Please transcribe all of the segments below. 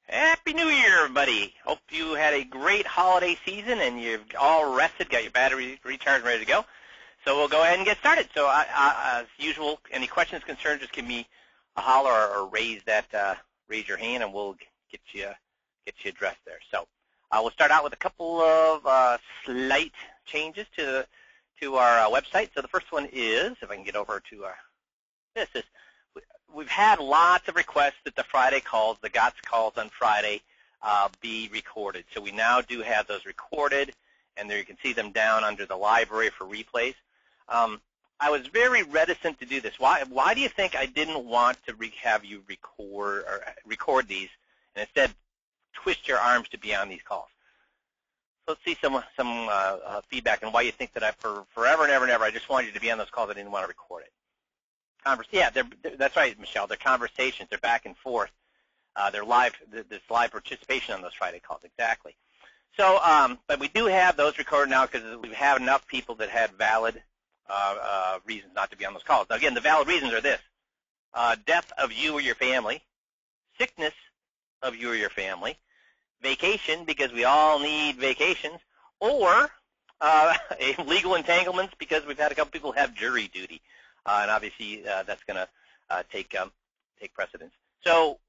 Happy New Year, everybody. Hope you had a great holiday season and you've all rested, got your battery recharged and ready to go. So we'll go ahead and get started. So as usual, any questions, concerns, just give me a holler or raise your hand and we'll get you addressed there. So we'll start out with a couple of slight changes to our website. So the first one is, if I can get over to we've had lots of requests that the Friday calls, the GOTS calls on Friday, be recorded. So we now do have those recorded, and there you can see them down under the library for replays. I was very reticent to do this. Why do you think I didn't want to have you record these and instead twist your arms to be on these calls? So let's see some feedback on why you think that for forever and ever and ever, I just wanted you to be on those calls. I didn't want to record it. Yeah, that's right, Michelle. They're conversations. They're back and forth. They're live. There's live participation on those Friday calls. Exactly. So, but we do have those recorded now because we have enough people that had valid reasons not to be on those calls. Now, again, the valid reasons are this: death of you or your family, sickness of you or your family, vacation because we all need vacations, or legal entanglements because we've had a couple people have jury duty. And obviously, that's going to take precedence. So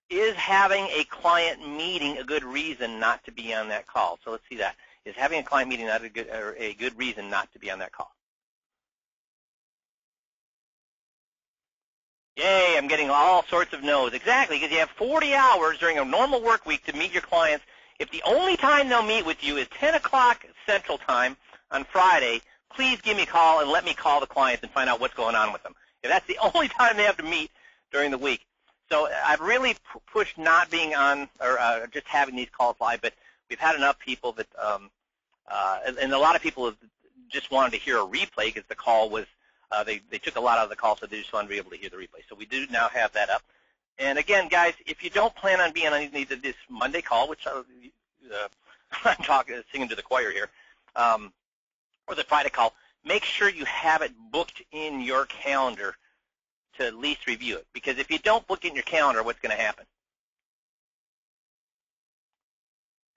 is having a client meeting a good reason not to be on that call? So let's see that. Is having a client meeting not a good reason not to be on that call? Yay, I'm getting all sorts of no's. Exactly, because you have 40 hours during a normal work week to meet your clients. If the only time they'll meet with you is 10 o'clock Central Time on Friday, please give me a call and let me call the clients and find out what's going on with them. If that's the only time they have to meet during the week. So I've really pushed not being on or just having these calls live, but we've had enough people that, and a lot of people have just wanted to hear a replay because the call was, they took a lot out of the call, so they just wanted to be able to hear the replay. So we do now have that up. And again, guys, if you don't plan on being on either this Monday call, which I'm singing to the choir here, or the Friday call, make sure you have it booked in your calendar to at least review it. Because if you don't book it in your calendar, what's going to happen?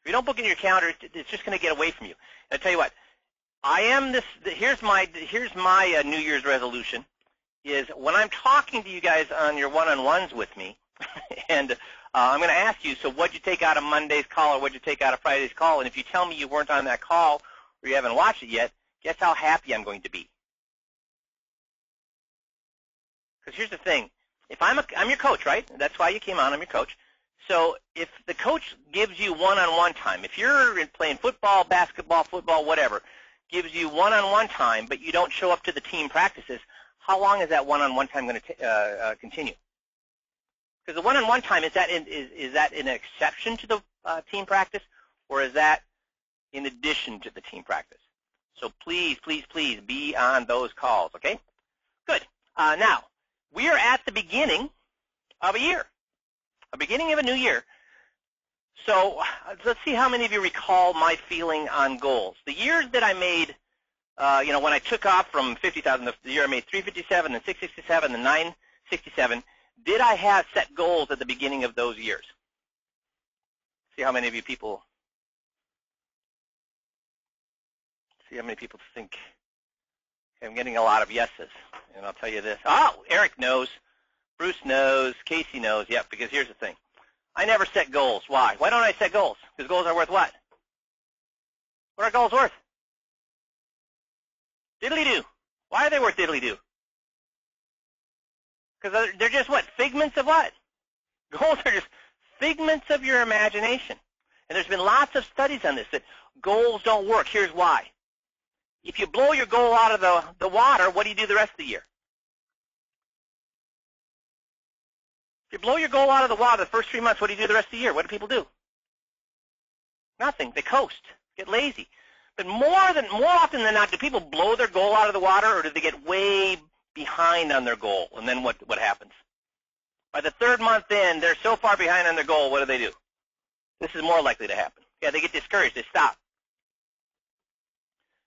If you don't book it in your calendar, it's just going to get away from you. And I tell you what, here's my New Year's resolution, is when I'm talking to you guys on your one-on-ones with me, and I'm going to ask you, so what'd you take out of Monday's call or what'd you take out of Friday's call? And if you tell me you weren't on that call or you haven't watched it yet, guess how happy I'm going to be? Because here's the thing. If I'm your coach, right? That's why you came on. I'm your coach. So if the coach gives you one-on-one time, if you're playing football, basketball, football, whatever, gives you one-on-one time, but you don't show up to the team practices, how long is that one-on-one time going to continue? Because the one-on-one time, is that an exception to the team practice, or is that in addition to the team practice? So please, please, please be on those calls, okay? Good. Now, we are at the beginning of a year, a beginning of a new year. So let's see how many of you recall my feeling on goals. The years that I made, when I took off from 50,000, the year I made 357 and 667 and 967, did I have set goals at the beginning of those years? See how many of you people think. I'm getting a lot of yeses, and I'll tell you this. Oh, Eric knows. Bruce knows. Casey knows. Yep, because here's the thing. I never set goals. Why? Why don't I set goals? Because goals are worth what? What are goals worth? Diddly-do. Why are they worth diddly-do? Because they're just what? Figments of what? Goals are just figments of your imagination. And there's been lots of studies on this, that goals don't work. Here's why. If you blow your goal out of the water, what do you do the rest of the year? If you blow your goal out of the water the first 3 months, what do you do the rest of the year? What do people do? Nothing. They coast, get lazy. But more often than not, do people blow their goal out of the water, or do they get way behind on their goal? And then what happens? By the third month in, they're so far behind on their goal, what do? This is more likely to happen. Yeah, they get discouraged. They stop.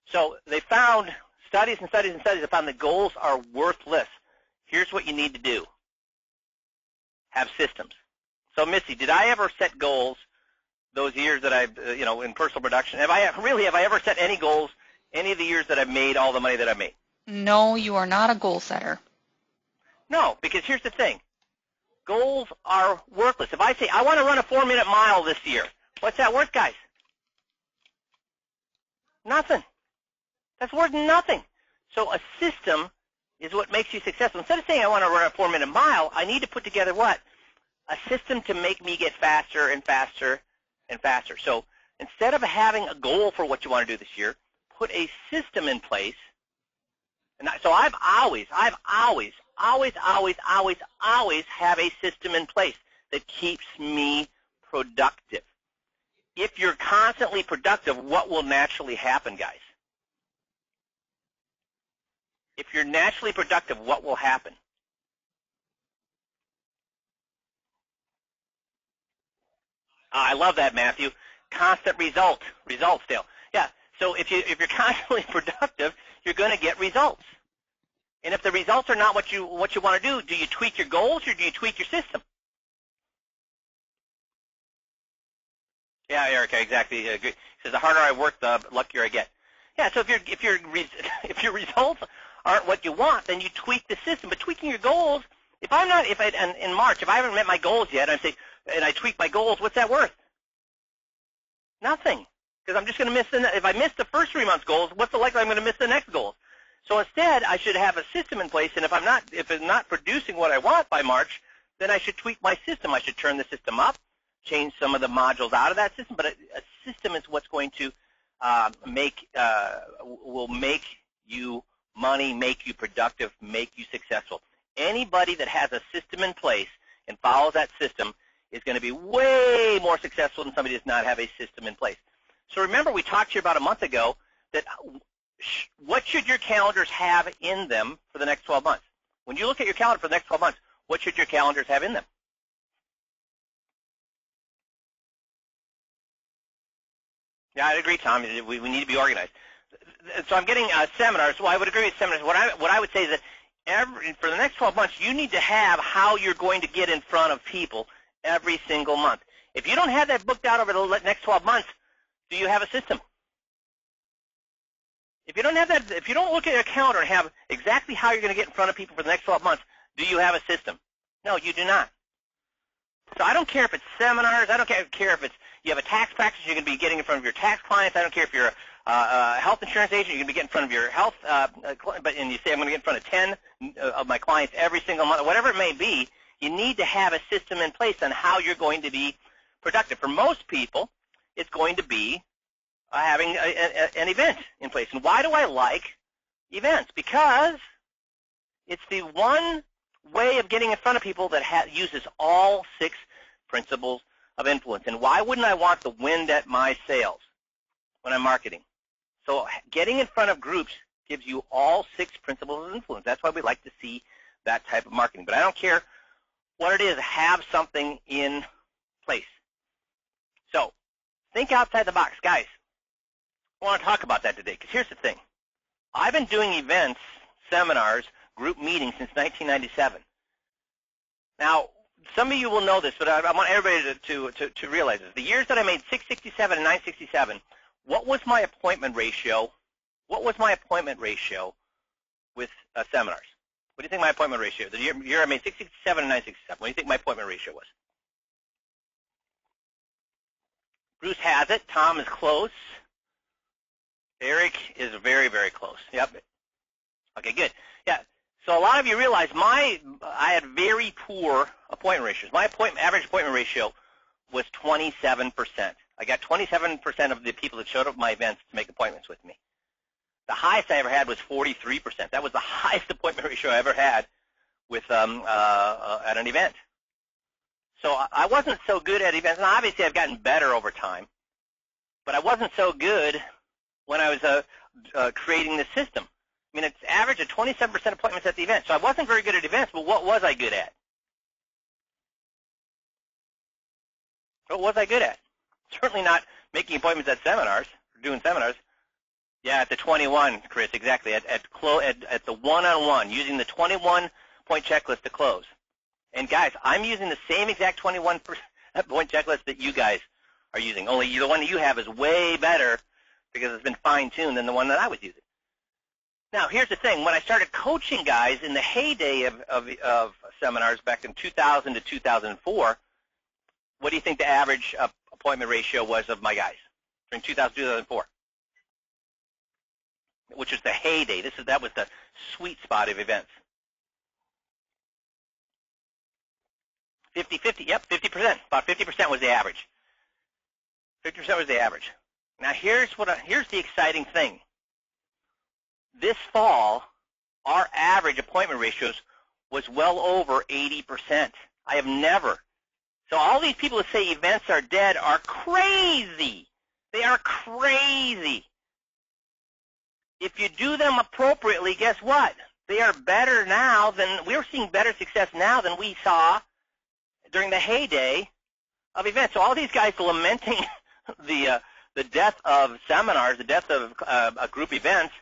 So they found, studies and studies and studies have found that goals are worthless. Here's what you need to do. Have systems. So Missy, did I ever set goals those years that I've, in personal production? Have I ever set any goals any of the years that I've made all the money that I've made? No, you are not a goal setter. No, because here's the thing. Goals are worthless. If I say, I want to run a 4-minute mile this year, what's that worth, guys? Nothing. That's worth nothing. So a system is what makes you successful. Instead of saying I want to run a 4-minute mile, I need to put together what? A system to make me get faster and faster and faster. So instead of having a goal for what you want to do this year, put a system in place. And so I've always have a system in place that keeps me productive. If you're constantly productive, what will naturally happen, guys? If you're naturally productive, what will happen? I love that, Matthew. Constant results, Dale. Yeah. So if you're constantly productive, you're going to get results. And if the results are not what you want to do you tweak your goals or do you tweak your system? Yeah, Eric, I exactly agree. He says the harder I work, the luckier I get. Yeah. So if your results aren't what you want, then you tweak the system. But tweaking your goals, in March, if I haven't met my goals yet, and I tweak my goals, what's that worth? Nothing. Because I'm just going to miss if I miss the first 3 months' goals, what's the likelihood I'm going to miss the next goals? So instead, I should have a system in place, and if it's not producing what I want by March, then I should tweak my system. I should turn the system up, change some of the modules out of that system. But a system is what's going to will make you money, make you productive, make you successful. Anybody that has a system in place and follows that system is going to be way more successful than somebody that does not have a system in place. So remember, we talked to you about a month ago that what should your calendars have in them for the next 12 months? When you look at your calendar for the next 12 months, what should your calendars have in them? Yeah, I'd agree, Tom. We need to be organized. So I'm getting seminars. Well, I would agree with seminars. What I would say is that for the next 12 months, you need to have how you're going to get in front of people every single month. If you don't have that booked out over the next 12 months, do you have a system? If you don't have that, if you don't look at your calendar and have exactly how you're going to get in front of people for the next 12 months, do you have a system? No, you do not. So I don't care if it's seminars. I don't care if you have a tax practice, you're going to be getting in front of your tax clients. I don't care if you're a health insurance agent, you're going to be getting in front of your health, and you say, I'm going to get in front of 10 of my clients every single month, whatever it may be, you need to have a system in place on how you're going to be productive. For most people, it's going to be having an event in place. And why do I like events? Because it's the one way of getting in front of people that uses all 6 principles of influence. And why wouldn't I want the wind at my sails when I'm marketing? So getting in front of groups gives you all 6 principles of influence. That's why we like to see that type of marketing. But I don't care what it is, have something in place. So think outside the box. Guys, I want to talk about that today because here's the thing. I've been doing events, seminars, group meetings since 1997. Now, some of you will know this, but I want everybody to realize this. The years that I made 667 and 967, what was my appointment ratio? What was my appointment ratio with seminars? What do you think my appointment ratio? The year I made 667 and 967. What do you think my appointment ratio was? Bruce has it. Tom is close. Eric is very, very close. Yep. Okay, good. Yeah. So a lot of you realize I had very poor appointment ratios. My average appointment ratio was 27%. I got 27% of the people that showed up at my events to make appointments with me. The highest I ever had was 43%. That was the highest appointment ratio I ever had with at an event. So I wasn't so good at events, and obviously I've gotten better over time. But I wasn't so good when I was creating the system. I mean, it's average of 27% appointments at the event. So I wasn't very good at events, but what was I good at? What was I good at? Certainly not making appointments at seminars, or doing seminars. Yeah, at the 21, Chris, exactly. At the one-on-one, using the 21-point checklist to close. And guys, I'm using the same exact 21-point checklist that you guys are using, only the one that you have is way better because it's been fine-tuned than the one that I was using. Now, here's the thing. When I started coaching guys in the heyday of seminars back in 2000 to 2004, what do you think the average appointment ratio was of my guys during 2000 to 2004? Which is the heyday. That was the sweet spot of events. 50-50, yep, 50%. About 50% was the average. 50% was the average. Now here's the exciting thing. This fall, our average appointment ratios was well over 80%. I have never. So all these people that say events are dead are crazy. They are crazy. If you do them appropriately, guess what? They are better now we're seeing better success now than we saw during the heyday of events. So all these guys lamenting the death of seminars, the death of group events,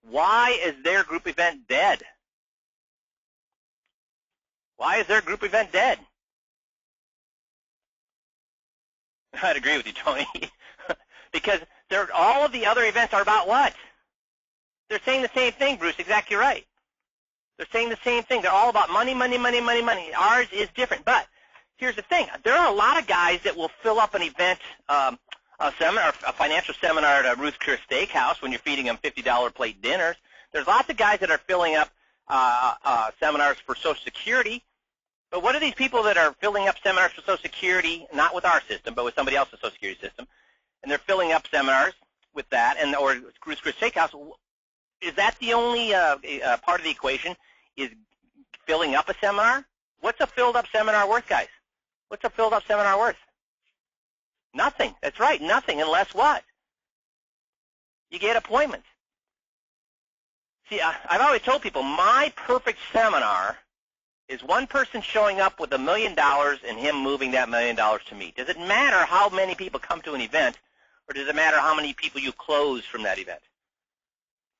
why is their group event dead? Why is their group event dead? I'd agree with you, Tony. Because all of the other events are about what? They're saying the same thing, Bruce, exactly right. They're saying the same thing. They're all about money, money, money, money, money. Ours is different. But here's the thing. There are a lot of guys that will fill up an event, a seminar, a financial seminar at a Ruth's Chris Steakhouse when you're feeding them $50 plate dinners. There's lots of guys that are filling up seminars for Social Security. But what are these people that are filling up seminars for Social Security, not with our system, but with somebody else's Social Security system, and they're filling up seminars with that, or Ruth's Chris Steakhouse? Is that the only part of the equation, is filling up a seminar? What's a filled-up seminar worth, guys? What's a filled-up seminar worth? Nothing. That's right, nothing, unless what? You get appointments. See, I've always told people my perfect seminar is one person showing up with $1 million and him moving that $1 million to me. Does it matter how many people come to an event, or does it matter how many people you close from that event?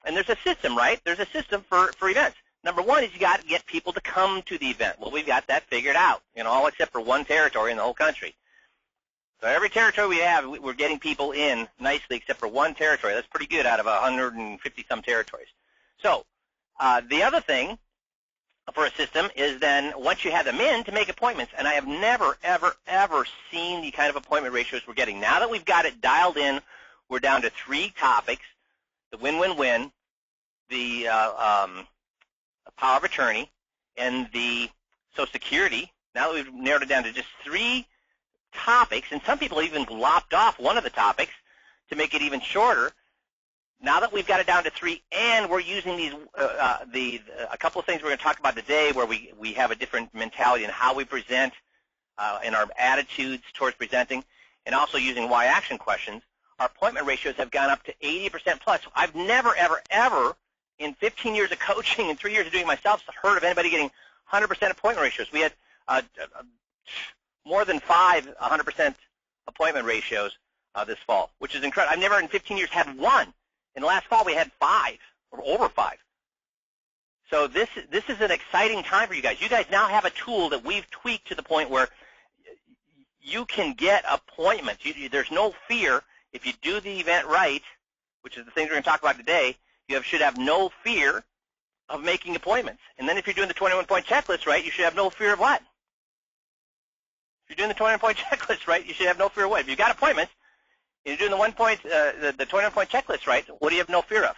And there's a system, right? There's a system for events. Number one is you got to get people to come to the event. Well, we've got that figured out, all except for one territory in the whole country. So every territory we have, we're getting people in nicely except for one territory. That's pretty good out of 150-some territories. So the other thing for a system is then once you have them in, to make appointments. And I have never, ever, ever seen the kind of appointment ratios we're getting. Now that we've got it dialed in, we're down to 3 topics: the win-win-win, the power of attorney, and the Social Security. Now that we've narrowed it down to just 3 topics, and some people even lopped off one of the topics to make it even shorter. Now that we've got it down to 3, and we're using these, a couple of things we're going to talk about today where we have a different mentality in how we present and our attitudes towards presenting, and also using why action questions, our appointment ratios have gone up to 80% plus. I've never, ever, ever in 15 years of coaching and 3 years of doing it myself heard of anybody getting 100% appointment ratios. We had more than 5 100% appointment ratios this fall, which is incredible. I've never in 15 years had one. In the last fall, we had 5 or over 5. So this is an exciting time for you guys. You guys now have a tool that we've tweaked to the point where you can get appointments. There's no fear. If you do the event right, which is the things we're going to talk about today, you should have no fear of making appointments. And then if you're doing the 21-point checklist right, you should have no fear of what? If you're doing the 21-point checklist right, you should have no fear of what? If you've got appointments, and you're doing the 21-point checklist right, what do you have no fear of?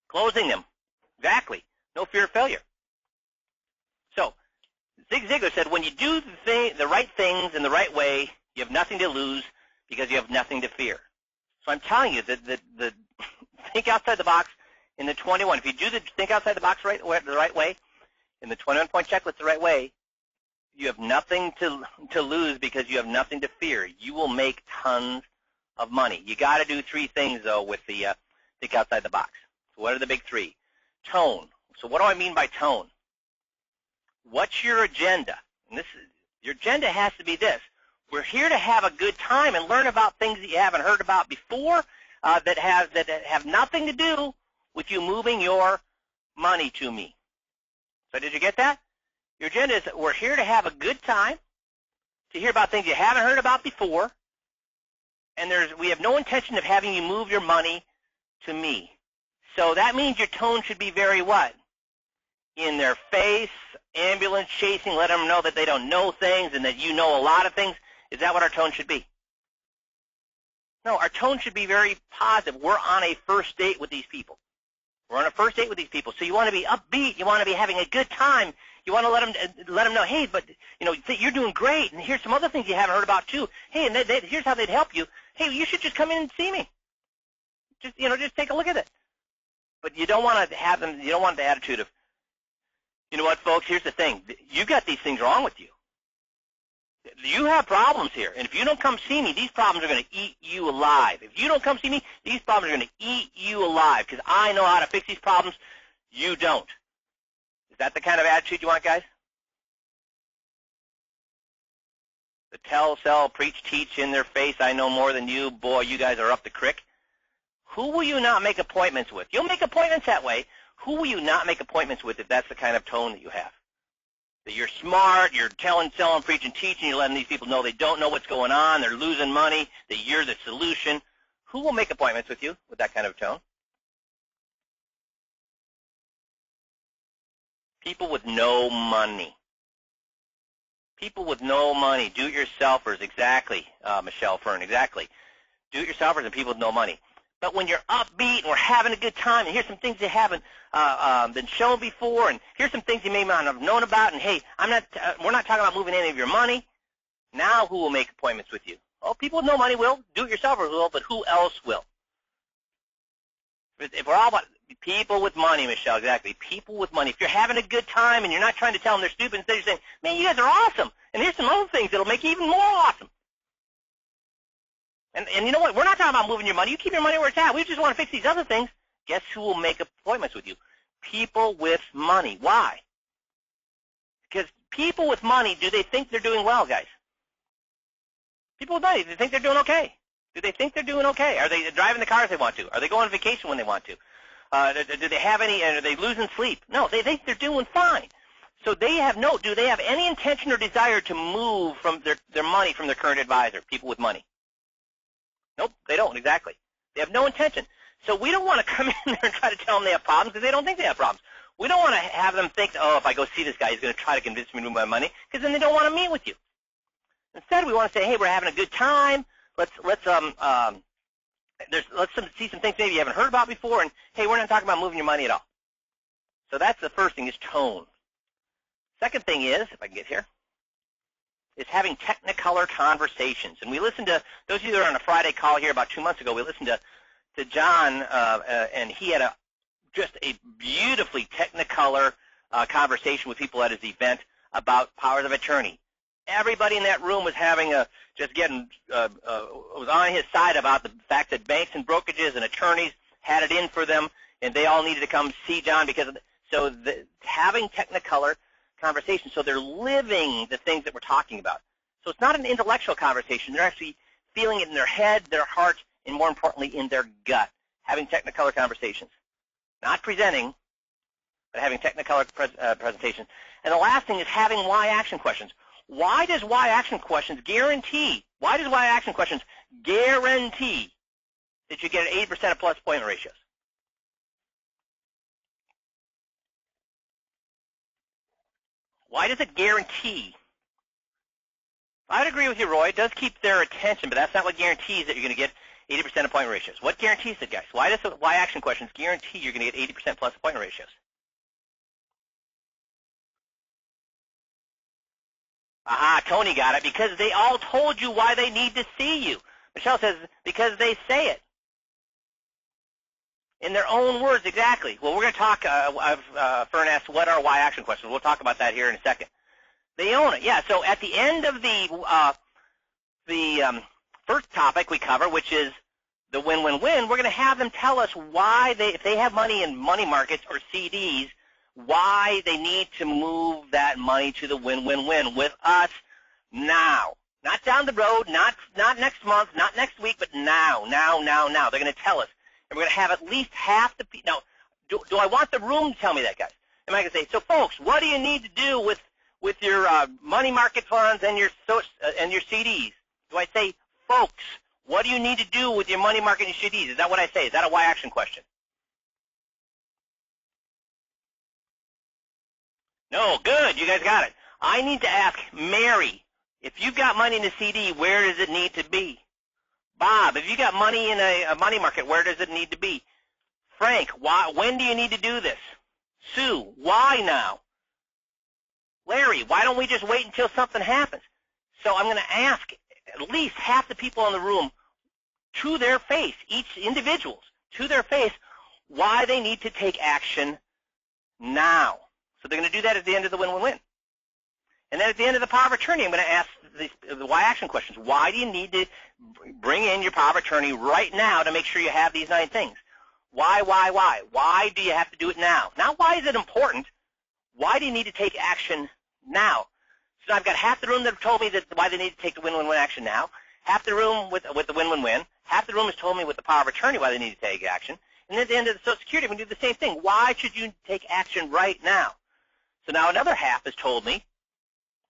Closing them. Exactly. No fear of failure. So Zig Ziglar said, when you do the right things in the right way, you have nothing to lose because you have nothing to fear. So I'm telling you that the think outside the box in the 21. If you do the think outside the box the right way, in the 21-point checklist the right way, you have nothing to lose because you have nothing to fear. You will make tons of money. You got to do 3 things, though, with the think outside the box. So what are the big 3? Tone. So what do I mean by tone? What's your agenda? And your agenda has to be this. We're here to have a good time and learn about things that you haven't heard about before that have nothing to do with you moving your money to me. So did you get that? Your agenda is we're here to have a good time, to hear about things you haven't heard about before, and we have no intention of having you move your money to me. So that means your tone should be very what? In their face, ambulance chasing, let them know that they don't know things and that you know a lot of things. Is that what our tone should be? No, our tone should be very positive. We're on a first date with these people. We're on a first date with these people. So you want to be upbeat. You want to be having a good time. You want to let them know, hey, but you're doing great, and here's some other things you haven't heard about too. Hey, and here's how they'd help you. Hey, you should just come in and see me. Just take a look at it. But you don't want to have them. You don't want the attitude of, you know what, folks? Here's the thing. You got these things wrong with you. You have problems here, and if you don't come see me, these problems are going to eat you alive. If you don't come see me, these problems are going to eat you alive because I know how to fix these problems. You don't. Is that the kind of attitude you want, guys? The tell, sell, preach, teach in their face, I know more than you. Boy, you guys are up the creek. Who will you not make appointments with? You'll make appointments that way. Who will you not make appointments with if that's the kind of tone that you have? That you're smart, you're telling, selling, preaching, teaching, you're letting these people know they don't know what's going on, they're losing money, that you're the solution. Who will make appointments with you with that kind of tone? People with no money. People with no money, do-it-yourselfers, exactly, Michelle Fern, exactly. Do-it-yourselfers and people with no money. But when you're upbeat and we're having a good time, and here's some things you haven't been shown before, and here's some things you may not have known about, and hey, we're not talking about moving any of your money. Now who will make appointments with you? Oh, people with no money will. Do-it-yourselfers will, but who else will? If we're all about people with money, Michelle, exactly. People with money. If you're having a good time and you're not trying to tell them they're stupid, instead you're saying, man, you guys are awesome, and here's some other things that'll make you even more awesome. And you know what? We're not talking about moving your money. You keep your money where it's at. We just want to fix these other things. Guess who will make appointments with you? People with money. Why? Because people with money, do they think they're doing well, guys? People with money, do they think they're doing okay? Do they think they're doing okay? Are they driving the cars they want to? Are they going on vacation when they want to? Do they have any, are they losing sleep? No, they think they're doing fine. So do they have any intention or desire to move from their money from their current advisor, people with money? Nope, they don't, exactly. They have no intention. So we don't want to come in there and try to tell them they have problems because they don't think they have problems. We don't want to have them think, oh, if I go see this guy, he's going to try to convince me to move my money, because then they don't want to meet with you. Instead, we want to say, hey, we're having a good time. Let's see some things maybe you haven't heard about before, and hey, we're not talking about moving your money at all. So that's the first thing, is tone. Second thing is, if I can get here, is having technicolor conversations. And we listened to, those of you that are on a Friday call here about 2 months ago, we listened to John, and he had just a beautifully technicolor conversation with people at his event about powers of attorney. Everybody in that room was having was on his side about the fact that banks and brokerages and attorneys had it in for them, and they all needed to come see John because of having technicolor conversation, so they're living the things that we're talking about. So it's not an intellectual conversation. They're actually feeling it in their head, their heart, and more importantly, in their gut, having technicolor conversations. Not presenting, but having technicolor presentations. And the last thing is having why action questions. Why does why action questions guarantee that you get an 80% of plus appointment ratios? Why does it guarantee? I'd agree with you, Roy. It does keep their attention, but that's not what guarantees that you're going to get 80% appointment ratios. What guarantees it, guys? Why does the why action questions guarantee you're going to get 80% plus appointment ratios? Aha, Tony got it. Because they all told you why they need to see you. Michelle says, because they say it. In their own words, exactly. Well, we're going to talk, Fern asked, what are why action questions? We'll talk about that here in a second. They own it, yeah. So at the end of the first topic we cover, which is the win-win-win, we're going to have them tell us why if they have money in money markets or CDs, why they need to move that money to the win-win-win with us now. Not down the road, not next month, not next week, but now. They're going to tell us. And we're going to have at least half the people. Now, do I want the room to tell me that, guys? Am I going to say, so folks, what do you need to do with your money market funds and your CDs? Do I say, folks, what do you need to do with your money market and your CDs? Is that what I say? Is that a why action question? No, good. You guys got it. I need to ask Mary, if you've got money in a CD, where does it need to be? Bob, if you got money in a money market, where does it need to be? Frank, when do you need to do this? Sue, why now? Larry, why don't we just wait until something happens? So I'm going to ask at least half the people in the room to their face, each individuals, to their face, why they need to take action now. So they're going to do that at the end of the win-win-win. And then at the end of the power of attorney, I'm going to ask the why action questions. Why do you need to bring in your power of attorney right now to make sure you have these 9 things? Why? Why do you have to do it now? Not why is it important. Why do you need to take action now? So I've got half the room that have told me that why they need to take the win-win-win action now. Half the room with the win-win-win. Half the room has told me with the power of attorney why they need to take action. And then at the end of the Social Security, we can do the same thing. Why should you take action right now? So now another half has told me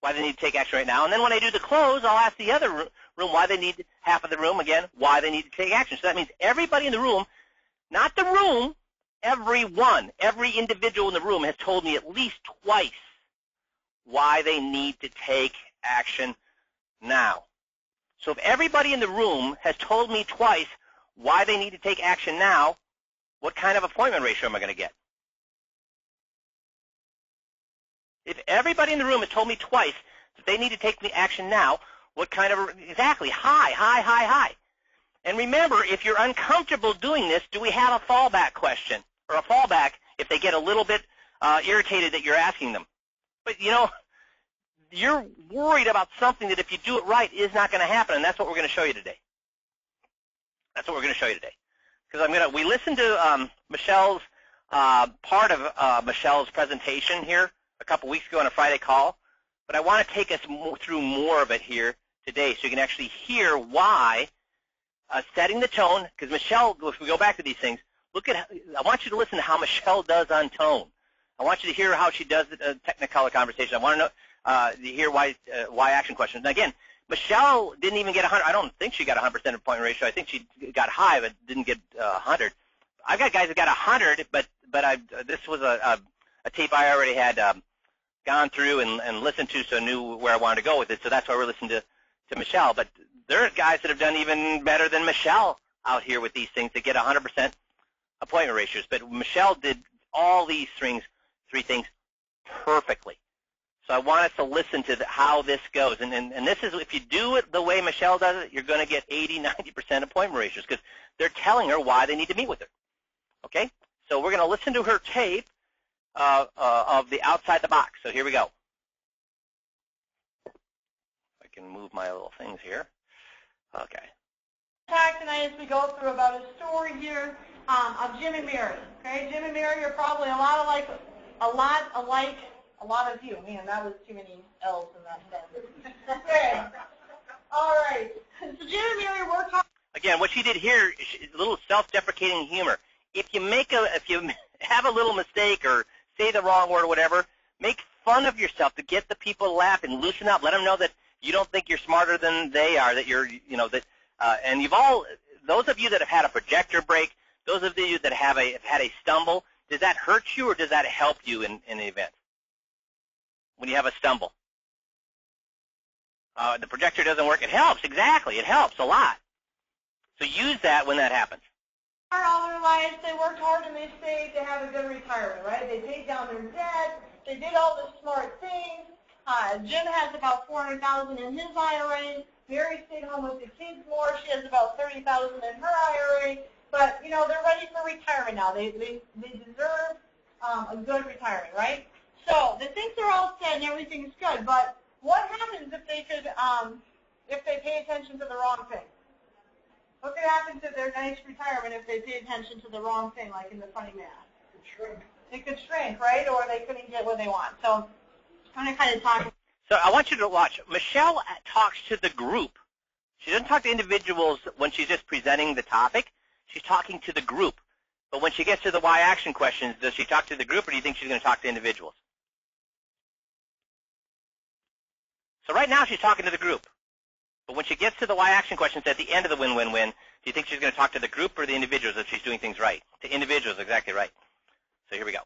why they need to take action right now. And then when I do the close, I'll ask the other room why they need, half of the room, again, why they need to take action. So that means everybody in the room, not the room, everyone, every individual in the room has told me at least twice why they need to take action now. So if everybody in the room has told me twice why they need to take action now, what kind of appointment ratio am I going to get? If everybody in the room has told me twice that they need to take action now, what kind of, exactly, high. And remember, if you're uncomfortable doing this, do we have a fallback question or a fallback if they get a little bit irritated that you're asking them? But, you know, you're worried about something that if you do it right is not going to happen, and that's what we're going to show you today. That's what we're going to show you today. Because we listened to Michelle's, part of Michelle's presentation here a couple weeks ago on a Friday call, but I want to take us through more of it here today so you can actually hear why setting the tone, because Michelle, if we go back to these things, I want you to listen to how Michelle does on tone. I want you to hear how she does the Technicolor conversation. I want to know, to hear why action questions. Now again, Michelle didn't even get 100. I don't think she got 100% appointment ratio. I think she got high, but didn't get 100. I've got guys that got 100, but this was a tape I already had gone through and listened to, so I knew where I wanted to go with it. So that's why we're listening to Michelle. But there are guys that have done even better than Michelle out here with these things that get 100% appointment ratios. But Michelle did all these three things perfectly. So I want us to listen to how this goes. And this is, if you do it the way Michelle does it, you're going to get 80-90% appointment ratios because they're telling her why they need to meet with her. Okay? So we're going to listen to her tape of the outside the box. So here we go. I can move my little things here. Okay. Talk tonight as we go through about a story here of Jim and Mary. Okay, Jim and Mary are probably a lot alike a lot of you. Man, that was too many L's in that sentence. Okay. All right. So Jim and Mary were talking. Again, what she did here is a little self-deprecating humor. If you have a little mistake or say the wrong word or whatever, make fun of yourself to get the people to laugh and loosen up. Let them know that you don't think you're smarter than they are. That you're, and those of you that have had a projector break, those of you that have had a stumble, does that hurt you or does that help you in the event? When you have a stumble, the projector doesn't work. It helps, exactly. It helps a lot. So use that when that happens. All their lives, they worked hard and they stayed to have a good retirement, right? They paid down their debt. They did all the smart things. Jim has about $400,000 in his IRA. Mary stayed home with the kids more. She has about $30,000 in her IRA. But they're ready for retirement now. They deserve a good retirement, right? So they think they're all set and everything's good. But what happens if they pay attention to the wrong thing? What could happen to their nice retirement if they pay attention to the wrong thing, like in the funny math? It could shrink, right? Or they couldn't get what they want. So I'm going to kind of talk. So I want you to watch. Michelle talks to the group. She doesn't talk to individuals when she's just presenting the topic. She's talking to the group. But when she gets to the why action questions, does she talk to the group, or do you think she's going to talk to individuals? So right now she's talking to the group. But when she gets to the why action questions at the end of the win-win-win, do you think she's going to talk to the group or the individuals if she's doing things right? To individuals, exactly right. So here we go.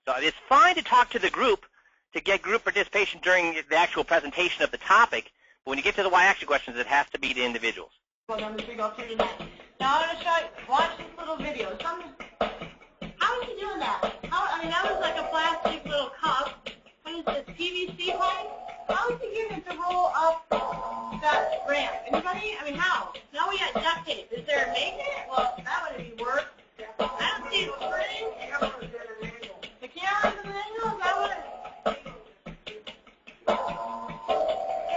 So it's fine to talk to the group to get group participation during the actual presentation of the topic, but when you get to the why action questions, it has to be to individuals. Well, then as we go through tonight. Now I'm going to show you, watch this little video. How is he doing that? I mean, that was like a plastic little cup. What is this, PVC pipe? How is he getting it to roll up that ramp? Anybody? I mean, how? Now we got duct tape. Is there a magnet? Well, that wouldn't be work. I don't see a spring. The camera's in an angle? Is that what it is?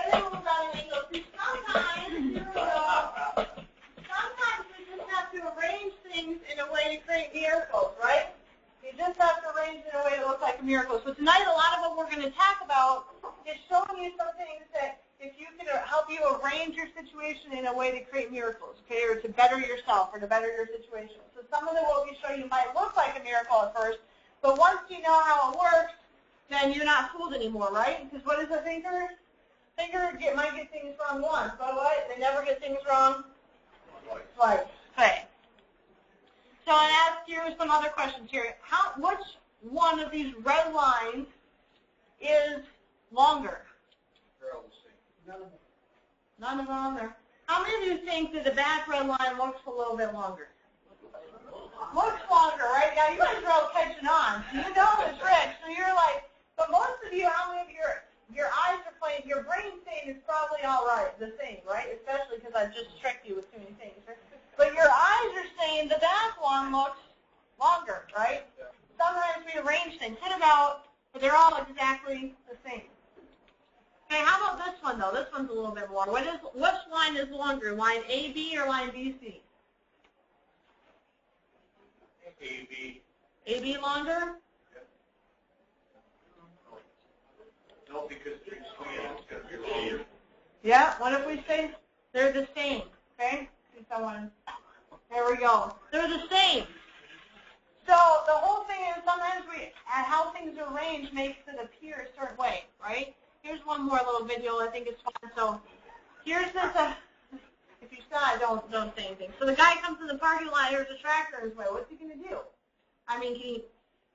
Everyone's on an angle. See, sometimes we just have to arrange things in a way to create miracles, right? You just have to arrange it in a way that looks like a miracle. So tonight, a lot of what we're going to talk about is showing you some things that if you can help you arrange your situation in a way to create miracles, okay, or to better yourself or to better your situation. So some of what we show you might look like a miracle at first, but once you know how it works, then you're not fooled anymore, right? Because what is a thinker? Thinker might get things wrong once, but what? They never get things wrong twice. Okay. So I'll ask you some other questions here. Which one of these red lines is longer? They're all the same. None of them. None of them on there. How many of you think that the back red line looks a little bit longer? Looks longer, right? Now you guys are all catching on. So you know the trick. So you're like, but most of you, how many of your eyes are playing, your brain saying it's probably all right, the same, right? Especially because I just tricked you with too many things. But your eyes are saying the back one looks longer, right? Sometimes we arrange things. What about, but they're all exactly the same. Okay, how about this one, though? This one's a little bit more. Which line is longer, line AB or line BC? AB. AB longer? No, because it's going to be longer. Yeah, what if we say they're the same, okay? See someone. There we go. They're the same. So the whole thing is sometimes how things are arranged makes it appear a certain way, right? Here's one more little video. I think it's fun. So here's this. If you saw it, don't say anything. So the guy comes in the parking lot. There's a tractor in his way. What's he going to do? I mean,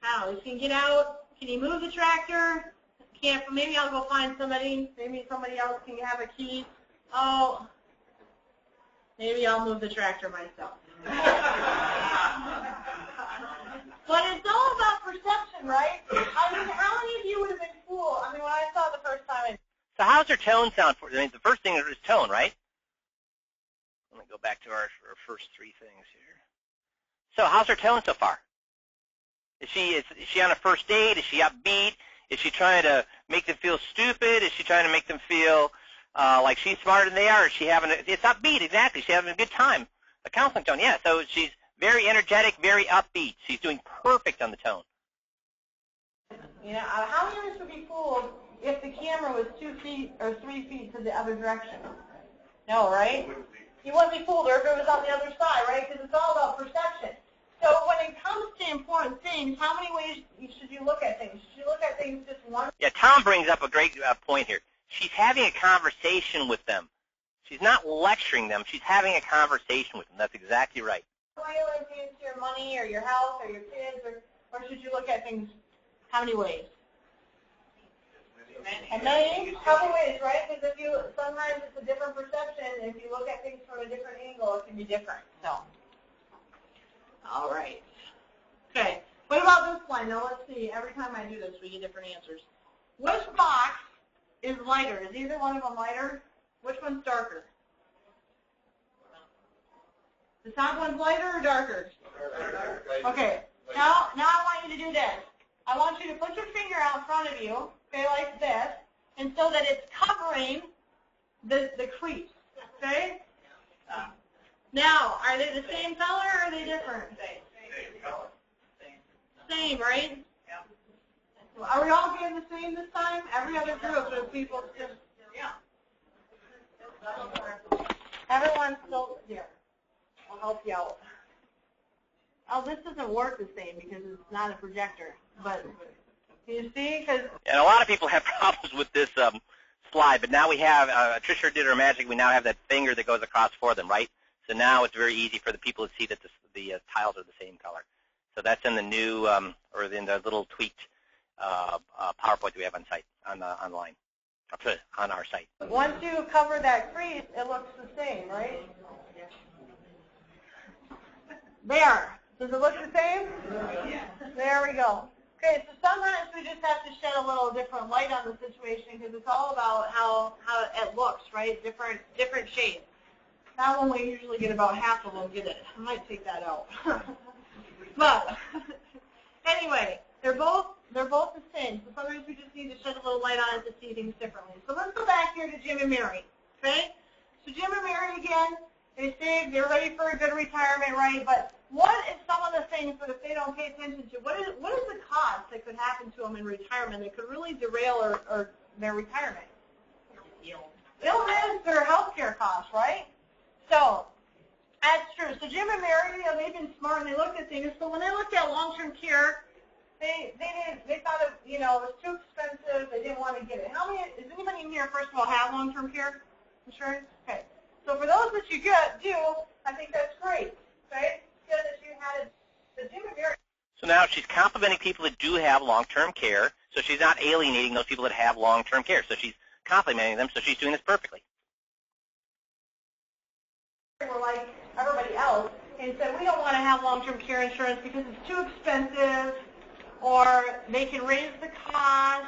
I don't know. He can get out. Can he move the tractor? Can't. Maybe I'll go find somebody. Maybe somebody else can have a key. Oh, maybe I'll move the tractor myself. But it's all about perception, right? I mean, how many of you would have been fooled? I mean, when I saw it the first time. So how's her tone sound for you? I mean, the first thing is tone, right? Let me go back to our first three things here. So how's her tone so far? Is she on a first date? Is she upbeat? Is she trying to make them feel stupid? Is she trying to make them feel like she's smarter than they are? Is she it's upbeat, exactly. She's having a good time. A counseling tone, yeah. So she's very energetic, very upbeat. She's doing perfect on the tone. You know, how many of us would be fooled if the camera was 2 feet or 3 feet to the other direction? No, right? You wouldn't be fooled, or if it was on the other side, right? Because it's all about perception. So when it comes to important things, how many ways should you look at things? Should you look at things just one? Yeah, Tom brings up a great point here. She's having a conversation with them. She's not lecturing them. She's having a conversation with them. That's exactly right. Are you looking into your money or your health or your kids, or should you look at things how many ways? A million? Couple ways, right? Because sometimes it's a different perception. If you look at things from a different angle, it can be different. So, all right. Okay. What about this line? Now let's see. Every time I do this, we get different answers. Which box is lighter? Is either one of them lighter? Which one's darker? The top one's lighter or darker? Okay. Now I want you to do this. I want you to put your finger out in front of you, okay, like this, and so that it's covering the crease, okay? Now, are they the same color or are they different? Same color. Same, right? Yeah. Are we all getting the same this time? Every other group of people just, yeah. Everyone's still here. I'll help you out. Oh, this doesn't work the same because it's not a projector. But you see, because And a lot of people have problems with this slide, but now we have, Tricia did her magic, we now have that finger that goes across for them, right? So now it's very easy for the people to see that the tiles are the same color. So that's in the new, or in the little tweaked PowerPoint that we have on site, online, on our site. once you cover that crease, it looks the same, right? There. Does it look the same? Yeah. There we go. Okay, so sometimes we just have to shed a little different light on the situation because it's all about how it looks, right? Different shades. That one we usually get about half of them get it. I might take that out. But anyway, they're both the same. So sometimes we just need to shed a little light on it to see things differently. So let's go back here to Jim and Mary. Okay? So Jim and Mary again, they saved, they're ready for a good retirement, right? But what is some of the things that if they don't pay attention to, what is the cost that could happen to them in retirement that could really derail or their retirement? Illness or health care costs, right? So that's true. So Jim and Mary, they've been smart and they looked at things. So when they looked at long-term care, they thought it was too expensive. They didn't want to get it. Does anybody in here, first of all, have long-term care insurance? Okay. So for those that you do, I think that's great. Okay. It's good that you had it. The Jim and Mary. So now she's complimenting people that do have long-term care, so she's not alienating those people that have long-term care. So she's complimenting them, so she's doing this perfectly. We're like everybody else and said we don't want to have long-term care insurance because it's too expensive or they can raise the cost.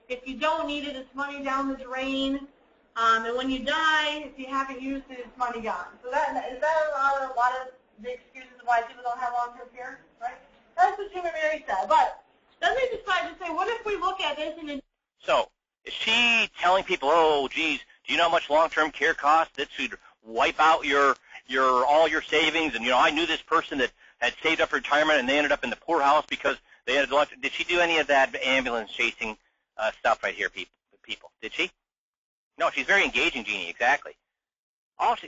If you don't need it, it's money down the drain. And when you die, if you haven't used it, it's money gone. So is that a lot of the excuses why people don't have long-term care, right? That's what Jim and Mary said. But then they decided to say, what if we look at this and So is she telling people, oh, geez, do you know how much long-term care costs? That should wipe out all your savings. And, I knew this person that had saved up for retirement and they ended up in the poorhouse because they had to. Did she do any of that ambulance chasing stuff right here, people? Did she? No, she's very engaging, Jeannie, exactly.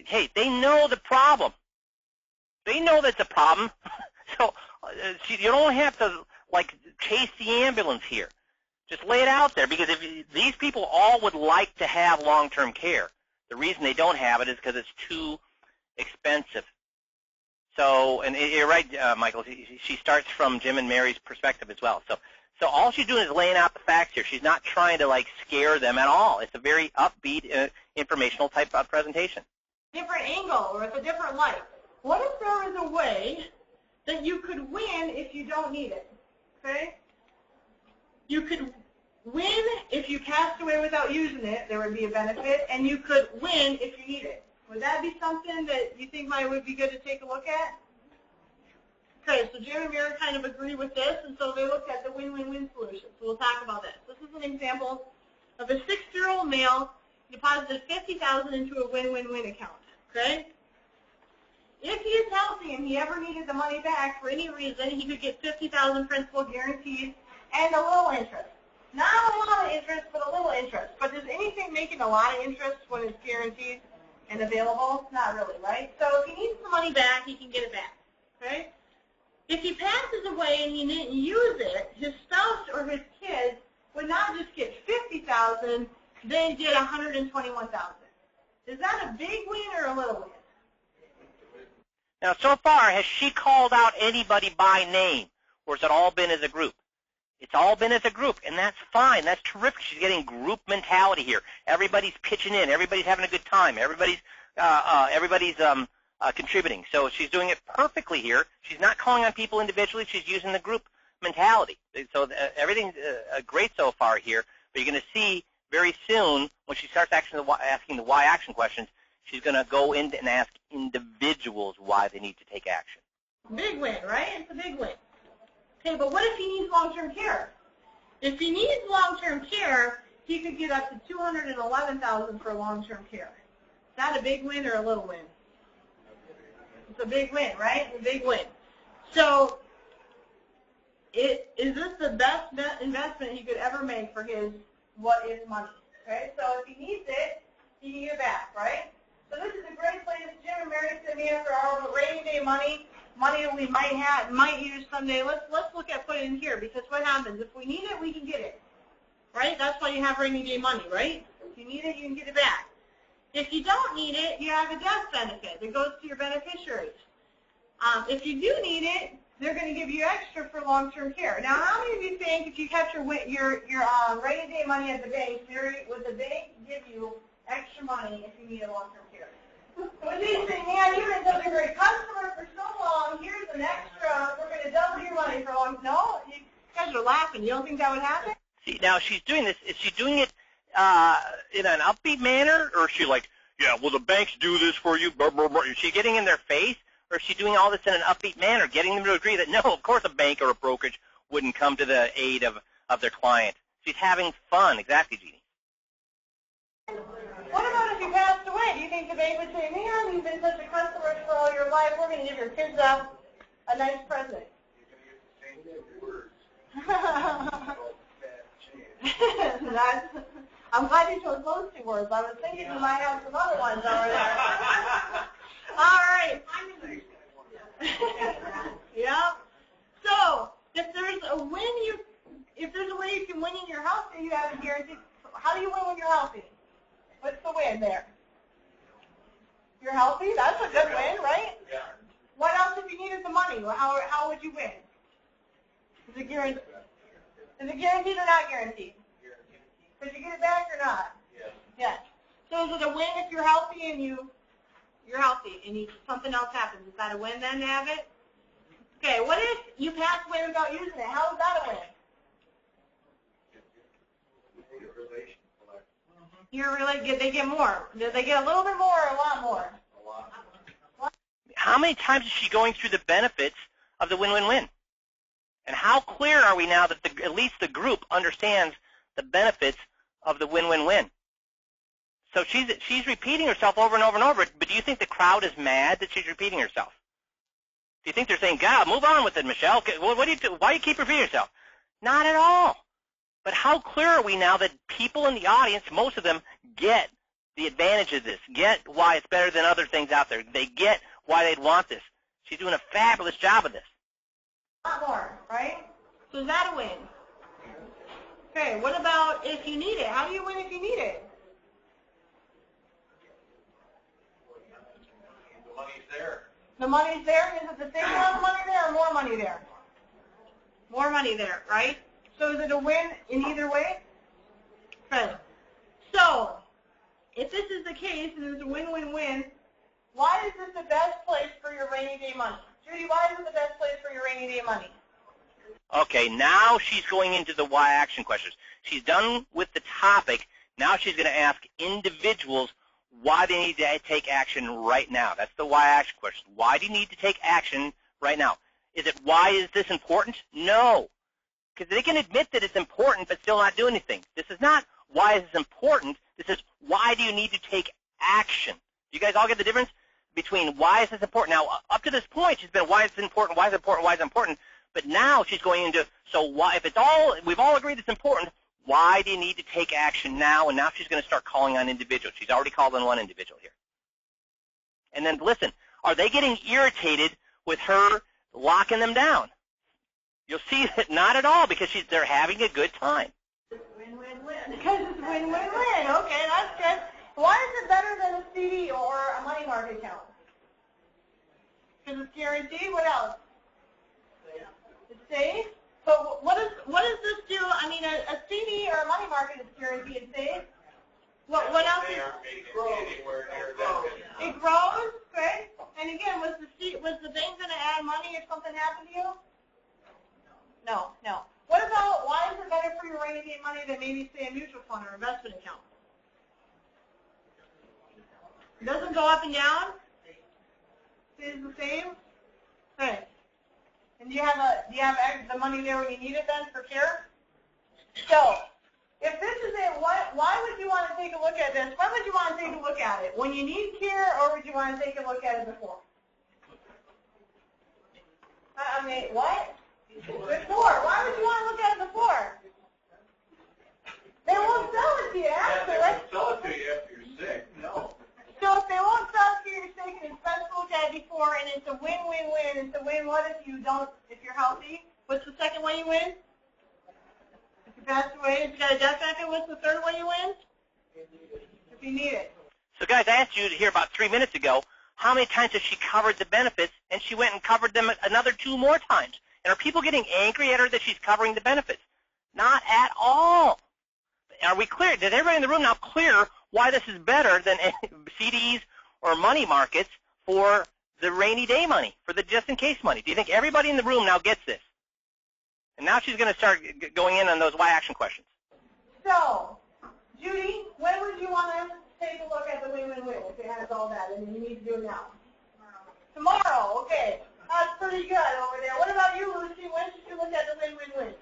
Hey, they know the problem. They know that's a problem. So you don't have to, chase the ambulance here. Just lay it out there, because these people all would like to have long-term care. The reason they don't have it is because it's too expensive. So, and you're right, Michael, she starts from Jim and Mary's perspective as well. So all she's doing is laying out the facts here. She's not trying to, scare them at all. It's a very upbeat, informational type of presentation. Different angle or with a different light. What if there was a way that you could win if you don't need it? Okay? You could win if you passed away without using it. There would be a benefit. And you could win if you need it. Would that be something that you think would be good to take a look at? Okay, so Jim and Mary kind of agree with this, and so they looked at the win-win-win solution. So we'll talk about this. This is an example of a 60-year-old male deposited $50,000 into a win-win-win account. Okay? If he is healthy and he ever needed the money back for any reason, he could get $50,000 principal guaranteed and a little interest. Not a lot of interest, but a little interest. But is anything making a lot of interest when it's guaranteed and available? Not really, right? So if he needs the money back, he can get it back. Okay? If he passes away and he didn't use it, his spouse or his kids would not just get $50,000, they'd get $121,000. Is that a big win or a little win? Now, so far, has she called out anybody by name, or has it all been as a group? It's all been as a group, and that's fine. That's terrific. She's getting group mentality here. Everybody's pitching in. Everybody's having a good time. Everybody's contributing. So she's doing it perfectly here. She's not calling on people individually. She's using the group mentality. So everything's great so far here. But you're going to see very soon when she starts asking the why action questions, she's going to go in and ask individuals why they need to take action. Big win, right? It's a big win. Okay, but what if he needs long-term care? If he needs long-term care, he could get up to $211,000 for long-term care. Is that a big win or a little win? It's a big win, right? It's a big win. So is this the best investment he could ever make for his money? Okay, so if he needs it, he can get it back, right? So this is a great place. Jim and Mary sent me in for our rainy day money that we might use someday. Let's look at putting in here, because what happens if we need it, we can get it, right? That's why you have rainy day money, right? If you need it, you can get it back. If you don't need it, you have a death benefit that goes to your beneficiaries. If you do need it, they're going to give you extra for long-term care. Now, how many of you think if you kept your rainy day money at the bank, would the bank give you extra money if you needed long-term care? Would they say, man, you've been such a great customer for so long, here's an extra, we're going to double your money for long? No? You guys are laughing. You don't think that would happen? See, now she's doing this. Is she doing it in an upbeat manner, or is she like, yeah, well, the banks do this for you, blah, blah, blah. Is she getting in their face, or is she doing all this in an upbeat manner, getting them to agree that, no, of course a bank or a brokerage wouldn't come to the aid of their client? She's having fun. Exactly, Jeannie. What about if you passed away? Do you think the bank would say, man, you've been such a customer for all your life, we're going to give your kids a nice present? I'm glad you chose those two words. I was thinking you might have some other ones over there. All right. Yeah. So if there's a way you can win in your house, you have a guarantee. How do you win when you're healthy? What's the win there? You're healthy? That's a good win, right? Yeah. What else if you needed the money? How would you win? Is it guaranteed? Is it guaranteed or not guaranteed? Could you get it back or not? Yes. Yes. So is it a win if you're healthy and you're healthy and something else happens? Is that a win then to have it? Okay, what if you pass away without using it? How is that a win? They get more. Do they get a little bit more or a lot more? A lot. How many times is she going through the benefits of the win-win-win? And how clear are we now that at least the group understands the benefits of the win-win-win? So she's repeating herself over and over and over, but do you think the crowd is mad that she's repeating herself? Do you think they're saying, God, move on with it, Michelle? What do you do? Why do you keep repeating yourself? Not at all. But how clear are we now that people in the audience, most of them, get the advantage of this, get why it's better than other things out there. They get why they'd want this. She's doing a fabulous job of this. A lot more, right? So is that a win? Okay, what about if you need it? How do you win if you need it? The money's there. The money's there. Is it the same amount of money there or more money there? More money there, right? So is it a win in either way? Okay. So if this is the case and it's a win-win-win, why is this the best place for your rainy day money? Judy, why is it the best place for your rainy day money? Okay, now she's going into the why action questions. She's done with the topic. Now she's going to ask individuals why they need to take action right now. That's the why action question. Why do you need to take action right now? Is it why is this important? No. Because they can admit that it's important but still not do anything. This is not why is this important. This is why do you need to take action. Do you guys all get the difference between why is this important? Now, up to this point, she's been why is it important, why is it important, why is it important. But now she's going into, so why, if it's all, we've all agreed it's important, why do you need to take action now? And now she's going to start calling on individuals. She's already called on one individual here. And then listen, are they getting irritated with her locking them down? You'll see that not at all because they're having a good time. Win-win-win. Because it's win-win-win. Okay, that's good. Why is it better than a CD or a money market account? Because it's guaranteed. What else? It's safe. So what does this do? I mean, a CD or a money market is guaranteed and safe. What else? They aren't making anywhere near that. It grows, okay? And again, was the bank going to add money if something happened to you? No, no. What about, why is it better for your rainy day money than maybe, say, a mutual fund or investment account? It doesn't go up and down? Stays the same? Okay. And do you have the money there when you need it then for care? So, if this is it, why would you want to take a look at this? When would you want to take a look at it? When you need care, or would you want to take a look at it before? I mean, what? Before. Why would you want to look at it before? They won't sell it to you after. Yeah, they won't sell it to you after you're sick. No. So if they won't win? If you pass away, if you got a death benefit, what's the third way you win? If you need it. So, guys, I asked you here about 3 minutes ago, how many times has she covered the benefits, and she went and covered them another 2 more times. And are people getting angry at her that she's covering the benefits? Not at all. Are we clear? Does everybody in the room now clear why this is better than CDs or money markets for the rainy day money, for the just-in-case money? Do you think everybody in the room now gets this? And now she's going to start going in on those why action questions. So, Judy, when would you want to take a look at the win-win-win if it has all that, and you need to do it now? Tomorrow, okay. That's pretty good over there. What about you, Lucy? When should you look at the win-win-win?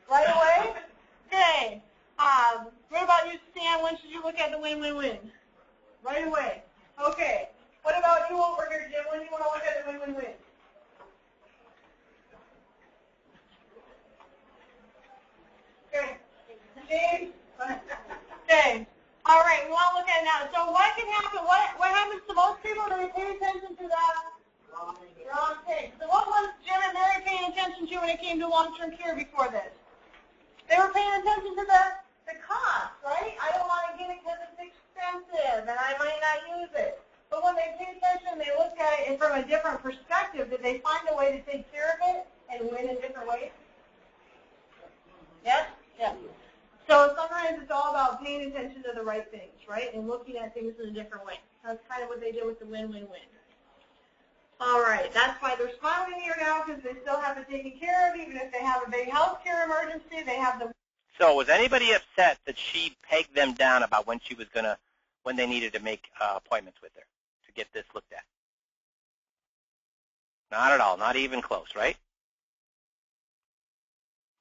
Right away? Okay. What about you, Stan? When should you look at the win-win-win? Right away. Okay. What about you over here, Jim? When do you want to look at the win-win-win? Okay. James? Okay. All right, we want to look at it now. So what can happen? What happens to most people? Do they pay attention to that? Wrong thing. So what was Jim and Mary paying attention to when it came to long-term care before this? They were paying attention to the cost, right? I don't want to get it because it's expensive and I might not use it. But when they pay attention, they look at it from a different perspective. Did they find a way to take care of it and win in different ways? Yes? Yeah. So sometimes it's all about paying attention to the right things, right? And looking at things in a different way. That's kind of what they did with the win-win-win. All right, that's why they're smiling here now, because they still have it taken care of. Even if they have a big health care emergency, they have the... So was anybody upset that she pegged them down about when they needed to make appointments with her to get this looked at? Not at all, not even close, right?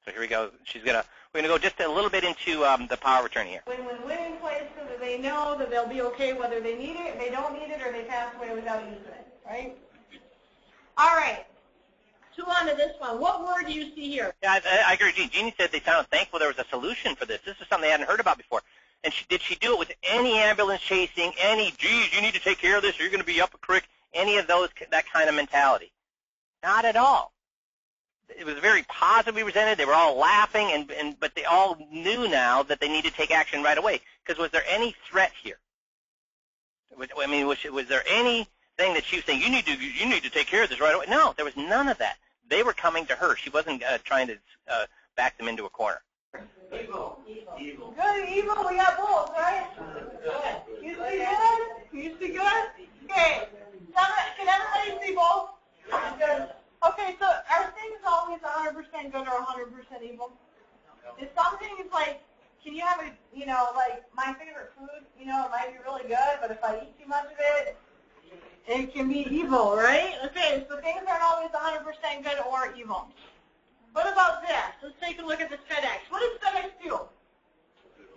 So here we go. We're gonna go just a little bit into the power of attorney here. Win-win-win in place so that they know that they'll be okay whether they need it, they don't need it, or they pass away without using it, right? All right. On to this one. What word do you see here? Yeah, I agree. Jeannie said they sounded thankful there was a solution for this. This is something they hadn't heard about before. And did she do it with any ambulance chasing, any, geez, you need to take care of this or you're going to be up a creek, any of that kind of mentality? Not at all. It was very positively presented. They were all laughing, but they all knew now that they needed to take action right away. Because was there any threat here? Was there anything that she was saying, you need to take care of this right away? No, there was none of that. They were coming to her. She wasn't trying to back them into a corner. Evil. Good, evil. We got both, right? You see good? You see good? Okay. Can everybody see both? Good. Okay, so are things always 100% good or 100% evil? Is some things like, can you have like my favorite food, it might be really good, but if I eat too much of it, it can be evil, right? Okay, so things aren't always 100% good or evil. What about this? Let's take a look at this FedEx. What does FedEx do?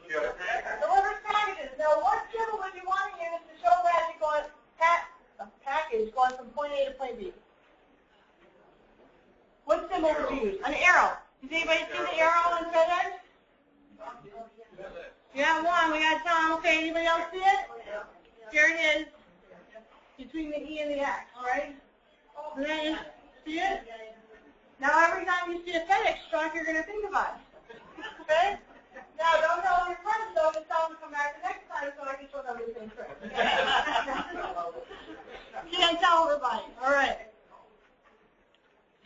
Delivers packages. Now, what symbol would you want to use to show that you're going a package going from point A to point B? What symbol would you use? An arrow. Does anybody see the arrow in FedEx? You have one. We got to tell them. Okay, anybody else see it? Here it is. Between the E and the X, all right? And then you see it? Now every time you see a FedEx truck, you're going to think about it. Okay? Now don't tell your friends though, just tell them to come back the next time so I can show them the same trick. You can't tell everybody. All right.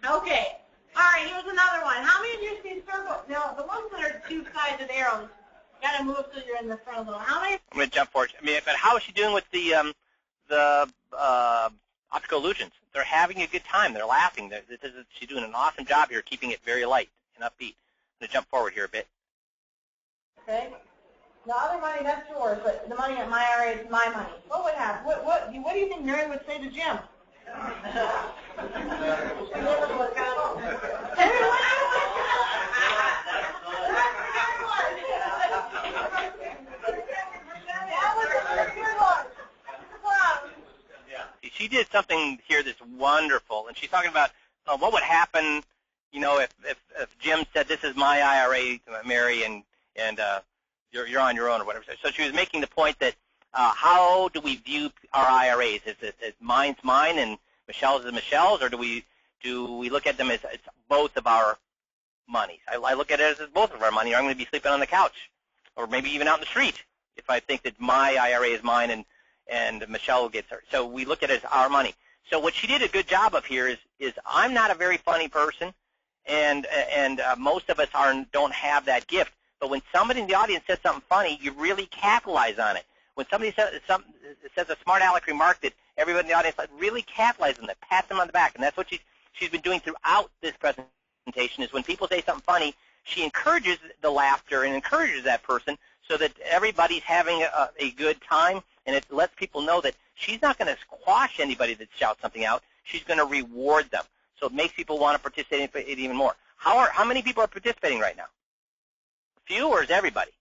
Okay. All right, here's another one. How many of you see circles? Now, the ones that are two-sided arrows, you got to move so you're in the front a little. How many? I'm going to jump forward. But how is she doing with the optical illusions? They're having a good time. They're laughing. She's doing an awesome job here, keeping it very light and upbeat. I'm going to jump forward here a bit. Okay. The other money, that's yours, but the money at my IRA is my money. What would happen? What do you think Mary would say to Jim? She did something here that's wonderful, and she's talking about what would happen, if Jim said, "This is my IRA, Mary, and you're on your own," or whatever. So she was making the point that how do we view our IRAs? Is mine's mine and Michelle's is Michelle's, or do we do we look at them as it's both of our monies? I look at it as both of our money, or I'm going to be sleeping on the couch, or maybe even out in the street if I think that my IRA is mine and Michelle gets hers. So we look at it as our money. So what she did a good job of here is I'm not a very funny person, and most of us don't have that gift. But when somebody in the audience says something funny, you really capitalize on it. When somebody says a smart aleck remark that everybody in the audience really capitalizes on it, pat them on the back, and that's what she's been doing throughout this presentation. Is when people say something funny, she encourages the laughter and encourages that person so that everybody's having a good time, and it lets people know that she's not going to squash anybody that shouts something out. She's going to reward them. So it makes people want to participate even more. How many people are participating right now? A few, or is everybody?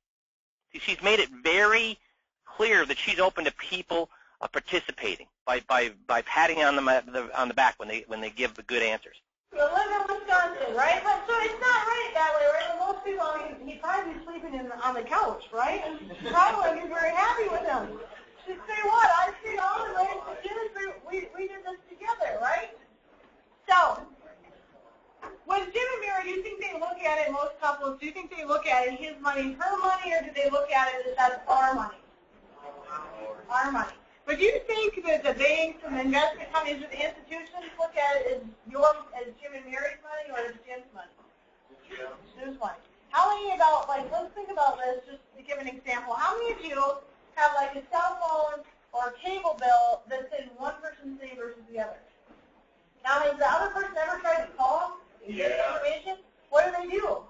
See, she's made it very clear that she's open to people participating by patting on the back when they give the good answers. So live in Wisconsin, right? But so it's not right that way, right? But most people, I mean, he'd probably be sleeping on the couch, right? She probably wouldn't be very happy with him. She'd say, what? I stayed all the way to dinner. We did this together, right? So when Jim and Mary, do you think they look at it, most couples, do you think they look at it, his money, her money, or do they look at it as that's our money? Our money. But do you think that the banks and the investment companies or the institutions look at it as Jim and Mary's money or as Jim's money? Jim's money. How many let's think about this just to give an example. How many of you have like a cell phone or a cable bill that's in one person's name versus the other? Now, has the other person ever tried to call and get information? What do?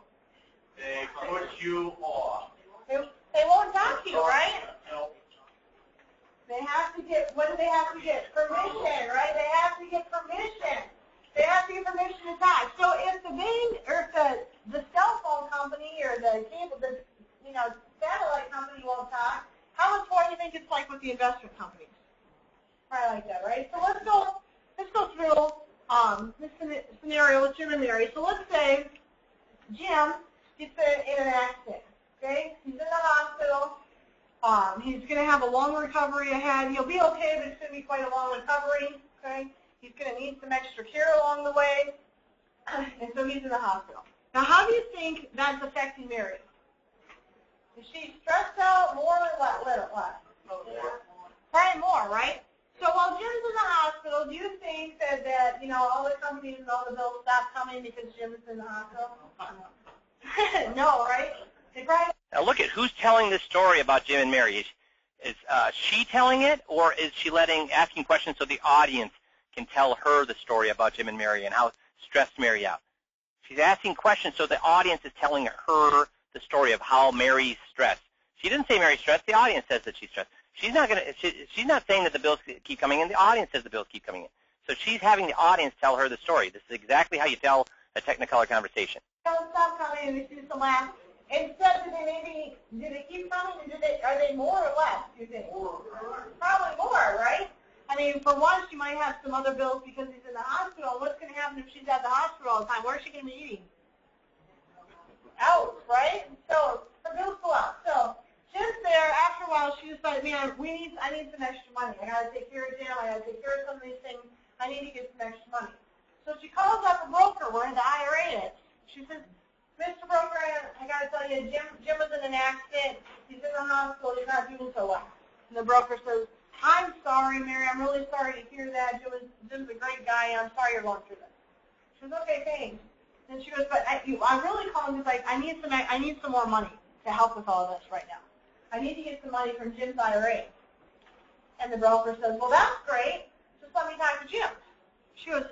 They put you off. They won't talk to you, right? No. They have to get, what do they have to get? Permission, right? They have to get permission. They have to get permission to talk. So if the bank, or if the cell phone company or the cable, satellite company won't talk, how much more do you think it's like with the investment companies? Probably like that, right? So let's go through this scenario with Jim and Mary. So let's say Jim gets in an accident, okay? He's in the hospital. He's going to have a long recovery ahead. He'll be okay, but it's going to be quite a long recovery, okay? He's going to need some extra care along the way, and so he's in the hospital. Now, how do you think that's affecting Mary? Is she stressed out more or less? Probably more, right? So while Jim's in the hospital, do you think that all the companies and all the bills stop coming because Jim's in the hospital? No, right? They probably. Now look at who's telling this story about Jim and Mary. Is she telling it, or is she asking questions so the audience can tell her the story about Jim and Mary and how it stressed Mary out? She's asking questions so the audience is telling her the story of how Mary's stressed. She didn't say Mary's stressed. The audience says that she's stressed. She's not saying that the bills keep coming in. The audience says the bills keep coming in. So she's having the audience tell her the story. This is exactly how you tell a Technicolor conversation. Don't stop coming, and we see some laughs. Instead, do they keep coming, and are they more or less, do you think? Probably more, right? I mean, for one, she might have some other bills because he's in the hospital. What's going to happen if she's at the hospital all the time? Where's she going to be eating? Out, right? So her bills go out. So just there, after a while, she just like, man, I need some extra money. I got to take care of Jim. I got to take care of some of these things. I need to get some extra money. So she calls up a broker where the IRA is. She says, Mr. Broker, I got to tell you, Jim was in an accident. He's in the hospital. He's not doing so well. And the broker says, I'm sorry, Mary. I'm really sorry to hear that. Jim's a great guy. I'm sorry you're going through this. She goes, okay, thanks. And she goes, but I'm really calling because I need some more money to help with all of this right now. I need to get some money from Jim's IRA. And the broker says, well, that's great. Just let me talk to Jim. She goes,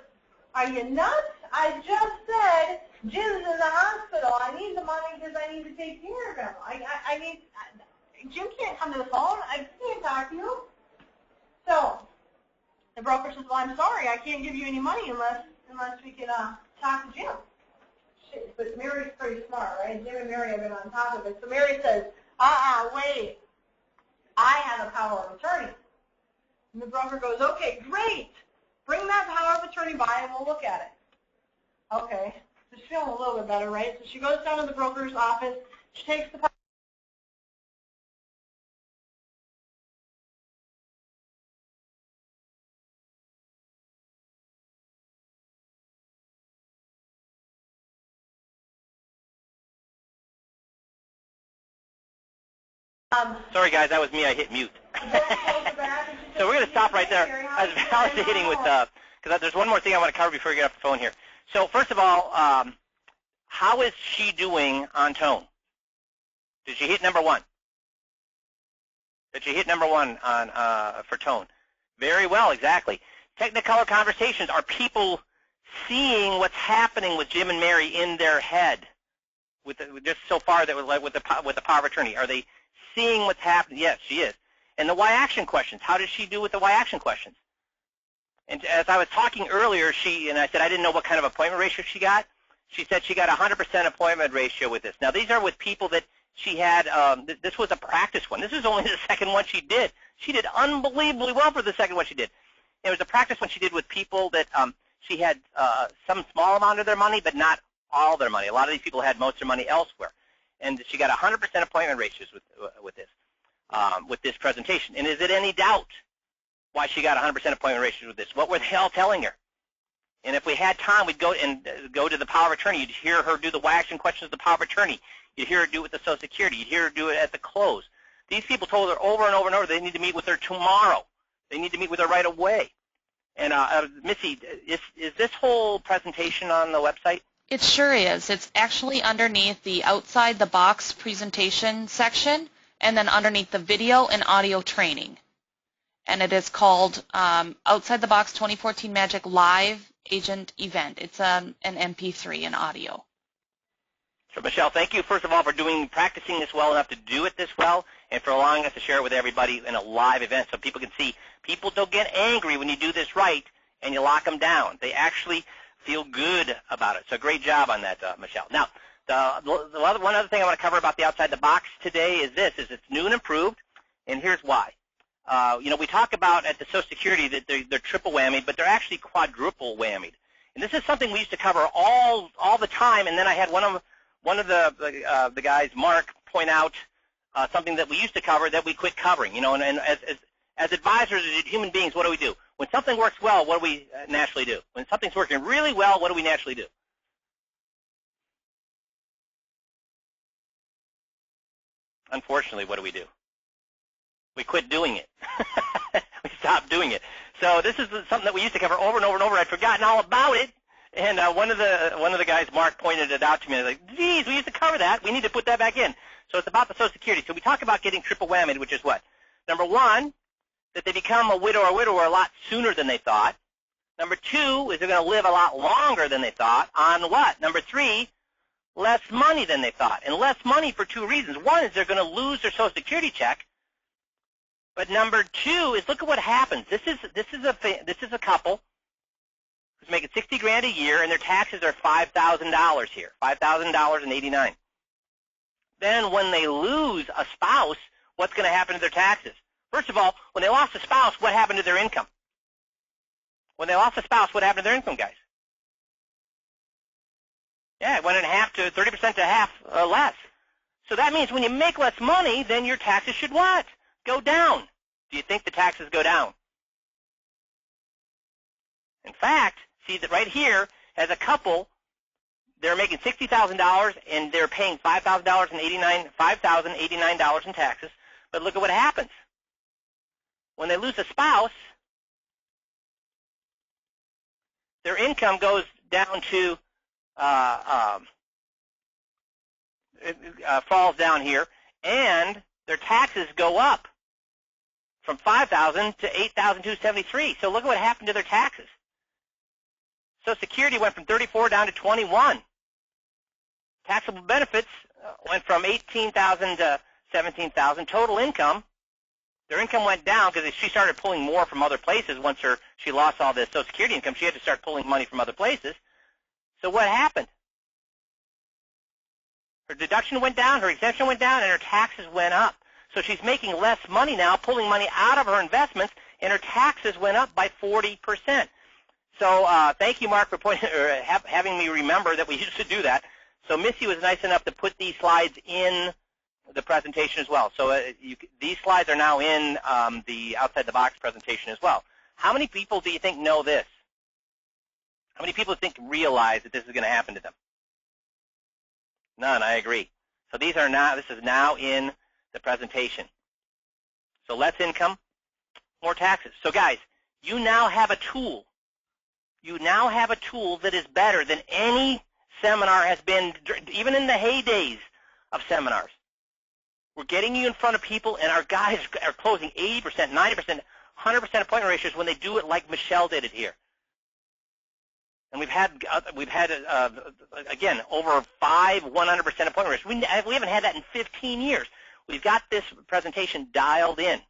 are you nuts? I just said Jim's in the hospital. I need the money because I need to take care of him. Jim can't come to the phone. I can't talk to you. So the broker says, well, I'm sorry. I can't give you any money unless we can talk to Jim. But Mary's pretty smart, right? Jim and Mary have been on top of it. So Mary says, wait. I have a power of attorney. And the broker goes, okay, great. Bring that power of attorney by and we'll look at it. Okay. She's feeling a little bit better, right? So she goes down to the broker's office. She takes the Sorry, guys, that was me. I hit mute. So we're going to stop right there. I was validating with, because there's one more thing I want to cover before we get off the phone here. So first of all, how is she doing on tone? Did she hit number one? Did she hit number one on for tone? Very well, exactly. Technicolor conversations. Are people seeing what's happening with Jim and Mary in their head? Just so far that with the power of attorney, are they seeing what's happening? Yes, she is. And the why action questions. How does she do with the why action questions? And as I was talking earlier, I said I didn't know what kind of appointment ratio she got. She said she got 100% appointment ratio with this. Now these are with people that she had. This was a practice one. This is only the second one she did. She did unbelievably well for the second one she did. It was a practice one she did with people that she had some small amount of their money, but not all their money. A lot of these people had most of their money elsewhere. And she got 100% appointment ratios with this presentation. And is it any doubt why she got 100% appointment ratios with this? What were they all telling her? And if we had time, we'd go to the power of attorney. You'd hear her do the why action questions of the power of attorney. You'd hear her do it with the Social Security. You'd hear her do it at the close. These people told her over and over and over they need to meet with her tomorrow. They need to meet with her right away. And Missy, is this whole presentation on the website? It sure is. It's actually underneath the outside the box presentation section and then underneath the video and audio training. And it is called Outside the Box 2014 Magic Live Agent Event. It's an MP3 in audio. So, Michelle, thank you, first of all, for practicing this well enough to do it this well and for allowing us to share it with everybody in a live event so people can see. People don't get angry when you do this right and you lock them down. They actually feel good about it. So great job on that, Michelle. Now, one other thing I want to cover about the Outside the Box today is it's new and improved, and here's why. We talk about at the Social Security that they're triple whammied, but they're actually quadruple whammied. And this is something we used to cover all the time, and then I had one of the guys, Mark, point out something that we used to cover that we quit covering. And as advisors, as human beings, what do? When something works well, what do we naturally do? When something's working really well, what do we naturally do? Unfortunately, what do? We quit doing it. We stopped doing it. So this is something that we used to cover over and over and over. I'd forgotten all about it. And one of the guys, Mark, pointed it out to me. I was like, geez, we used to cover that. We need to put that back in. So it's about the Social Security. So we talk about getting triple whammied, which is what? Number one, that they become a widow or widower a lot sooner than they thought. Number two is they're going to live a lot longer than they thought. On what? Number three, less money than they thought. And less money for two reasons. One is they're going to lose their Social Security check. But number two is look at what happens. This is a couple who's making $60,000 a year, and their taxes are $5,000 here, $5,000.89. Then when they lose a spouse, what's going to happen to their taxes? First of all, when they lost a spouse, what happened to their income? When they lost a spouse, what happened to their income, guys? Yeah, it went in half to 30% to half less. So that means when you make less money, then your taxes should what? Go down. Do you think the taxes go down? In fact, see that right here, as a couple, they're making $60,000 and they're paying $5,089 in taxes. But look at what happens. When they lose a spouse, their income goes down to falls down here, and their taxes go up from $5,000 to $8,273. So look at what happened to their taxes. Social Security went from 34 down to 21. Taxable benefits went from 18,000 to 17,000. Total income, their income went down because she started pulling more from other places. Once she lost all this Social Security income, she had to start pulling money from other places. So what happened? Her deduction went down, her exemption went down, and her taxes went up. So she's making less money now, pulling money out of her investments, and her taxes went up by 40%. So thank you, Mark, for having me remember that we used to do that. So Missy was nice enough to put these slides in the presentation as well. So these slides are now in the Outside the Box presentation as well. How many people do you think know this? How many people realize that this is going to happen to them? None, I agree. So this is now in the presentation. So less income, more taxes. So guys, you now have a tool. You now have a tool that is better than any seminar has been, even in the heydays of seminars. We're getting you in front of people, and our guys are closing 80%, 90%, 100% appointment ratios when they do it like Michelle did it here. And we've had again, over 100% appointment ratios. We haven't had that in 15 years. We've got this presentation dialed in.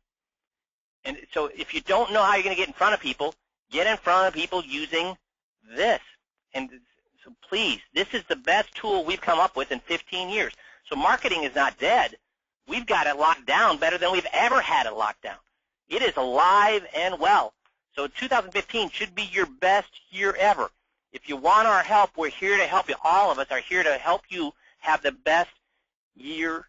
And so if you don't know how you're going to get in front of people, get in front of people using this. And so please, this is the best tool we've come up with in 15 years. So marketing is not dead. We've got it locked down better than we've ever had it locked down. It is alive and well. So 2015 should be your best year ever. If you want our help, we're here to help you. All of us are here to help you have the best year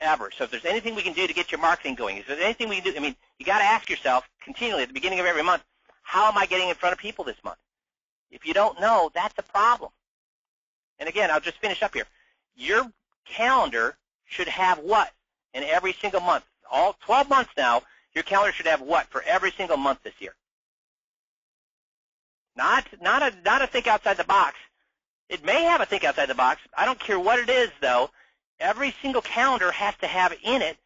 ever. So if there's anything we can do to get your marketing going, if there's anything we can do, I mean, you got to ask yourself continually at the beginning of every month, how am I getting in front of people this month? If you don't know, that's a problem. And again, I'll just finish up here. Your calendar should have what in every single month? All 12 months now, your calendar should have what for every single month this year? Not a think outside the box. It may have a think outside the box. I don't care what it is, though. Every single calendar has to have in it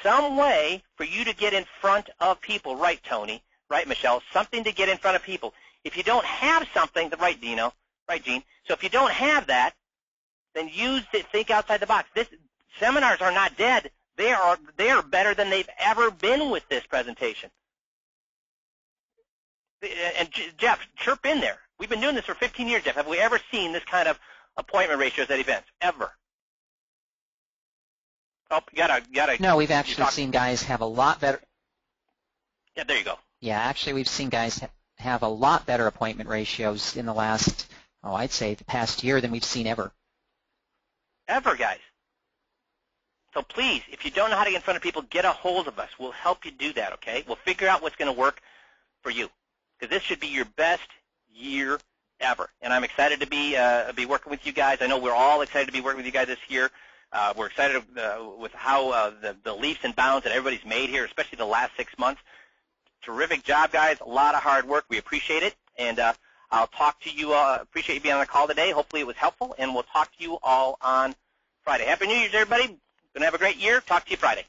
some way for you to get in front of people. Right, Tony? Right, Michelle? Something to get in front of people. If you don't have something, right, Dino? Right, Gene? So if you don't have that, then use the think outside the box. Seminars are not dead. They are better than they've ever been with this presentation. And Jeff, chirp in there. We've been doing this for 15 years, Jeff. Have we ever seen this kind of appointment ratios at events? Ever? Oh, you gotta. No, we've actually seen guys have a lot better. Yeah, there you go. Yeah, actually, we've seen guys have a lot better appointment ratios in the last, I'd say the past year than we've seen ever. Ever, guys. So please, if you don't know how to get in front of people, get a hold of us. We'll help you do that, okay? We'll figure out what's going to work for you, because this should be your best year ever. And I'm excited to be working with you guys. I know we're all excited to be working with you guys this year. We're excited with how the leaps and bounds that everybody's made here, especially the last 6 months. Terrific job, guys. A lot of hard work. We appreciate it. And I'll talk to you. Appreciate you being on the call today. Hopefully it was helpful, and we'll talk to you all on Friday. Happy New Year's, everybody. Going to have a great year. Talk to you Friday.